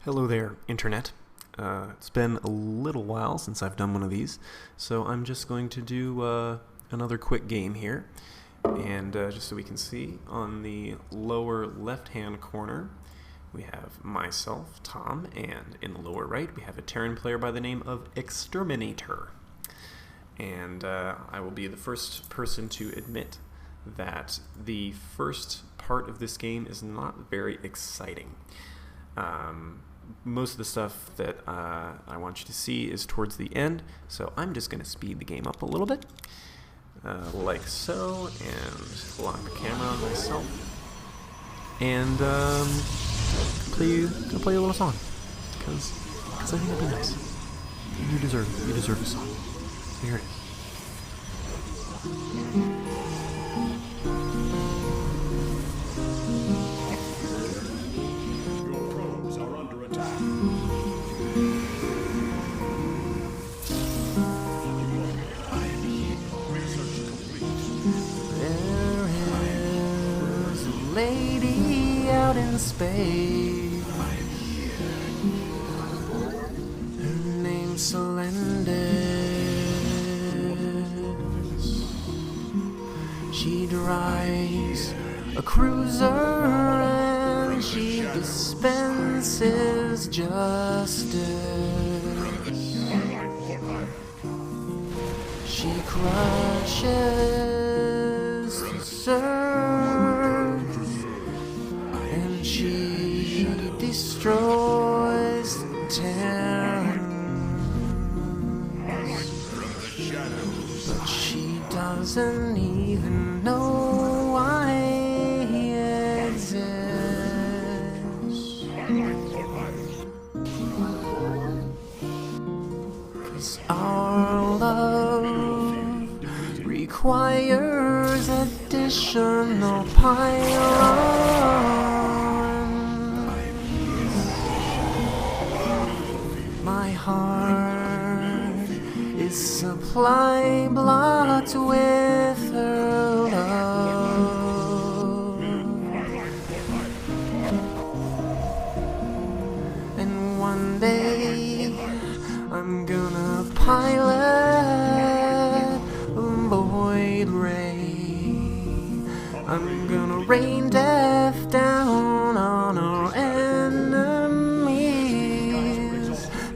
Hello there, Internet. It's been a little while since I've done one of these, so I'm just going to do another quick game here. And just so we can see, on the lower left-hand corner, we have myself, Tom, and in the lower right, we have a Terran player by the name of Exterminator. And I will be the first person to admit that the first part of this game is not very exciting. Most of the stuff that I want you to see is towards the end, so I'm just going to speed the game up a little bit, like so, and lock the camera on myself, and play a little song, because I think it'd be nice. You deserve a song. So here it is. Lady out in space, her name's Celendis. She drives a cruiser and she dispenses justice. She crushes the surf, she destroys towns, but she doesn't even know I exist. 'Cause our love requires additional pylons. My heart is supply blocked with her love, and one day I'm gonna pilot a void ray. I'm gonna rain death down on our enemies,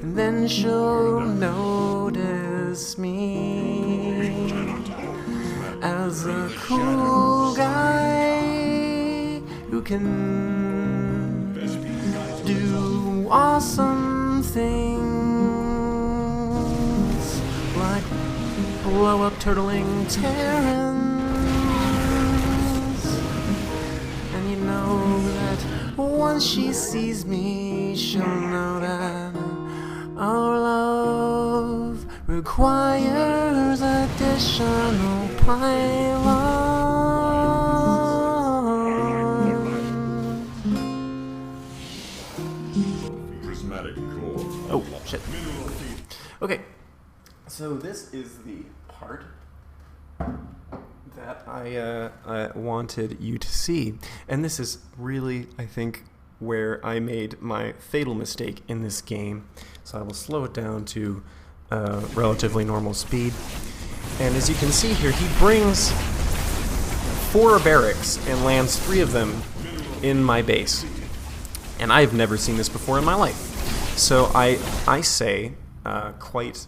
and then she'll notice me as a cool guy who can do awesome things, like blow up turtling Terrans. And you know that once she sees me, she'll know that our love requires additional pylons. Oh, shit. Okay, so this is the part that I wanted you to see, and this is really, I think, where I made my fatal mistake in this game. So I will slow it down to relatively normal speed. And as you can see here, he brings 4 barracks and lands 3 of them in my base. And I've never seen this before in my life. So I say quite...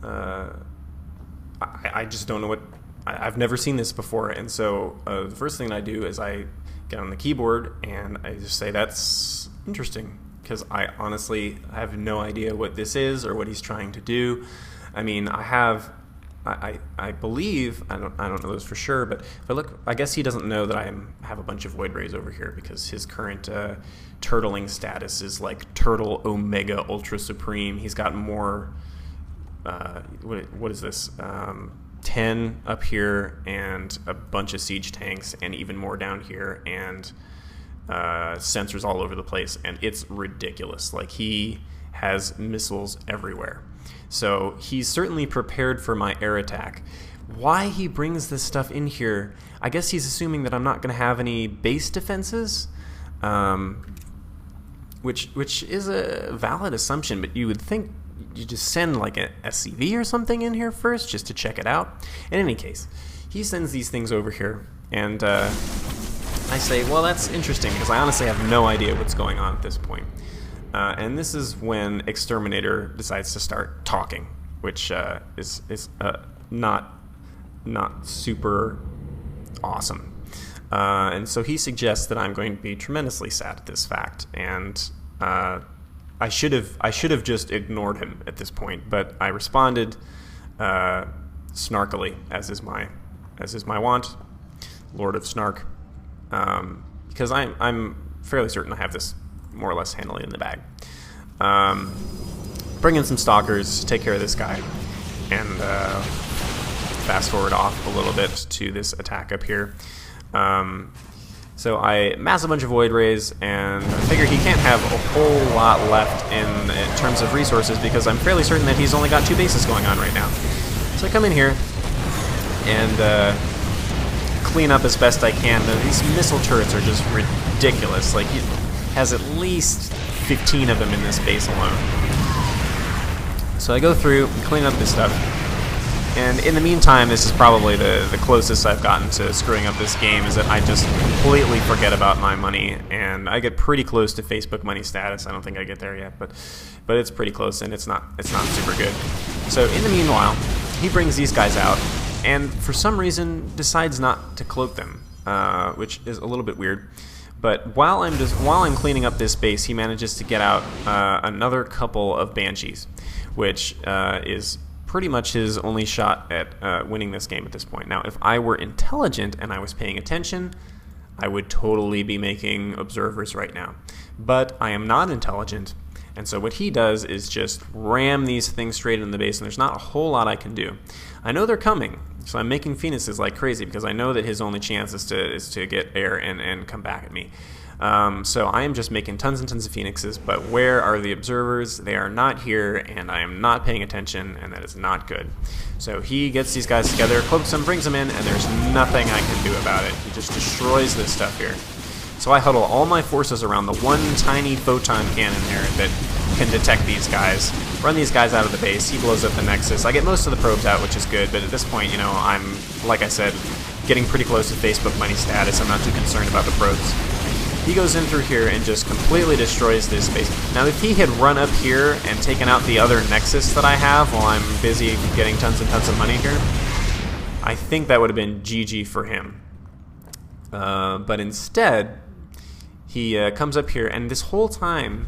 I just don't know what... I've never seen this before, and so the first thing I do is I get on the keyboard and I just say, that's interesting, because I honestly have no idea what this is or what he's trying to do. I mean, I believe, I don't know this for sure, but if I look, I guess he doesn't know that I have a bunch of void rays over here, because his current turtling status is like Turtle Omega Ultra Supreme. He's got more, what is this? 10 up here and a bunch of siege tanks and even more down here, and sensors all over the place, and it's ridiculous. Like, he has missiles everywhere. So he's certainly prepared for my air attack. Why he brings this stuff in here, I guess he's assuming that I'm not going to have any base defenses. which is a valid assumption, but you would think you just send like a SCV or something in here first just to check it out. In any case, he sends these things over here, and I say, well, that's interesting, because I honestly have no idea what's going on at this point. And this is when Exterminator decides to start talking, which is not super awesome. And so he suggests that I'm going to be tremendously sad at this fact, and I should have just ignored him at this point, but I responded snarkily, as is my wont, Lord of Snark, because I'm fairly certain I have this more or less handily in the bag. Bring in some stalkers, take care of this guy, and fast forward off a little bit to this attack up here. So I mass a bunch of Void Rays, and I figure he can't have a whole lot left in terms of resources, because I'm fairly certain that he's only got 2 bases going on right now. So I come in here and clean up as best I can. These missile turrets are just ridiculous. Like, he has at least 15 of them in this base alone. So I go through and clean up this stuff. And in the meantime, this is probably the closest I've gotten to screwing up this game, is that I just completely forget about my money, and I get pretty close to Facebook money status. I don't think I get there yet, but it's pretty close, and it's not super good. So in the meanwhile, he brings these guys out, and for some reason decides not to cloak them, which is a little bit weird. But while I'm cleaning up this base, he manages to get out another couple of Banshees, which is pretty much his only shot at winning this game at this point. Now, if I were intelligent and I was paying attention, I would totally be making observers right now. But I am not intelligent, and so what he does is just ram these things straight in the base, and there's not a whole lot I can do. I know they're coming, so I'm making Phoenixes like crazy, because I know that his only chance is to get air and come back at me. So I am just making tons and tons of Phoenixes, but where are the observers? They are not here, and I am not paying attention, and that is not good. So he gets these guys together, cloaks them, brings them in, and there's nothing I can do about it. He just destroys this stuff here. So I huddle all my forces around the one tiny photon cannon there that can detect these guys, run these guys out of the base. He blows up the Nexus. I get most of the probes out, which is good, but at this point, you know, I'm, like I said, getting pretty close to Facebook money status. I'm not too concerned about the probes. He goes in through here and just completely destroys this base. Now, if he had run up here and taken out the other Nexus that I have while I'm busy getting tons and tons of money here, I think that would have been GG for him. But instead, he comes up here, and this whole time,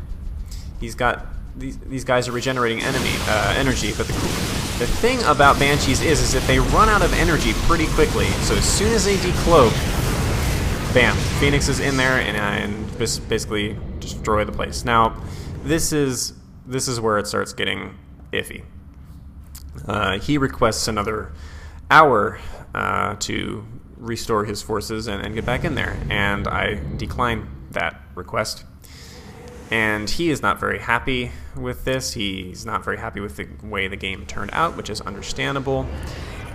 he's got these guys are regenerating energy. But the thing about Banshees is that they run out of energy pretty quickly. So as soon as they decloak, bam, Phoenix is in there and basically destroy the place. Now, this is where it starts getting iffy. He requests another hour to restore his forces and get back in there, and I decline that request. And he is not very happy with this. He's not very happy with the way the game turned out, which is understandable.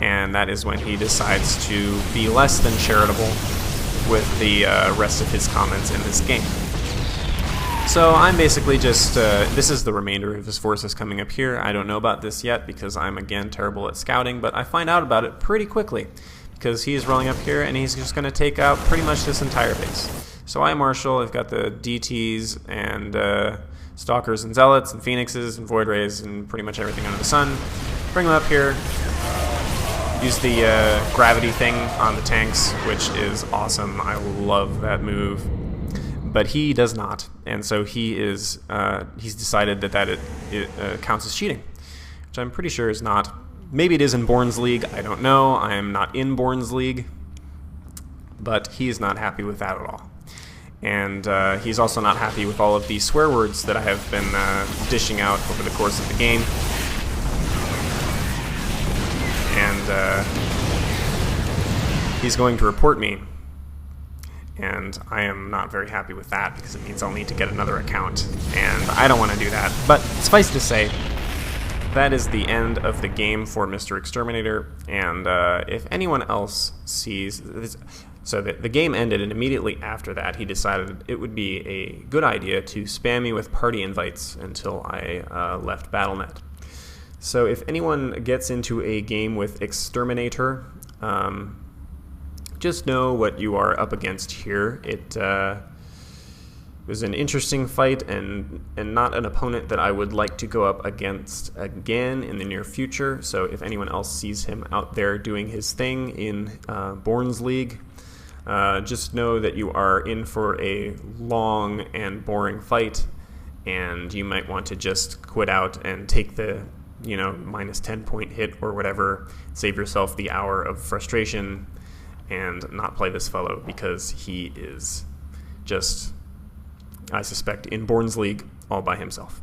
And that is when he decides to be less than charitable with the rest of his comments in this game. So I'm basically just, this is the remainder of his forces coming up here. I don't know about this yet because I'm, again, terrible at scouting, but I find out about it pretty quickly because he is rolling up here and he's just going to take out pretty much this entire base. So I marshal. I've got the DTs and Stalkers and Zealots and Phoenixes and Void Rays and pretty much everything under the sun. Bring them up here. Use the gravity thing on the tanks, which is awesome. I love that move. But he does not, and so he's decided that it counts as cheating, which I'm pretty sure is not. Maybe it is in Bourne's League. I don't know. I am not in Bourne's League, but he is not happy with that at all. And he's also not happy with all of the swear words that I have been dishing out over the course of the game. And he's going to report me. And I am not very happy with that because it means I'll need to get another account. And I don't want to do that. But suffice to say, that is the end of the game for Mr. Exterminator. And if anyone else sees this, So the game ended, and immediately after that, he decided it would be a good idea to spam me with party invites until I left Battle.net. So if anyone gets into a game with Exterminator, just know what you are up against here. It was an interesting fight and not an opponent that I would like to go up against again in the near future. So if anyone else sees him out there doing his thing in Bourne's League, just know that you are in for a long and boring fight, and you might want to just quit out and take the minus 10 point hit or whatever, save yourself the hour of frustration, and not play this fellow, because he is just, I suspect, in Bourne's League all by himself.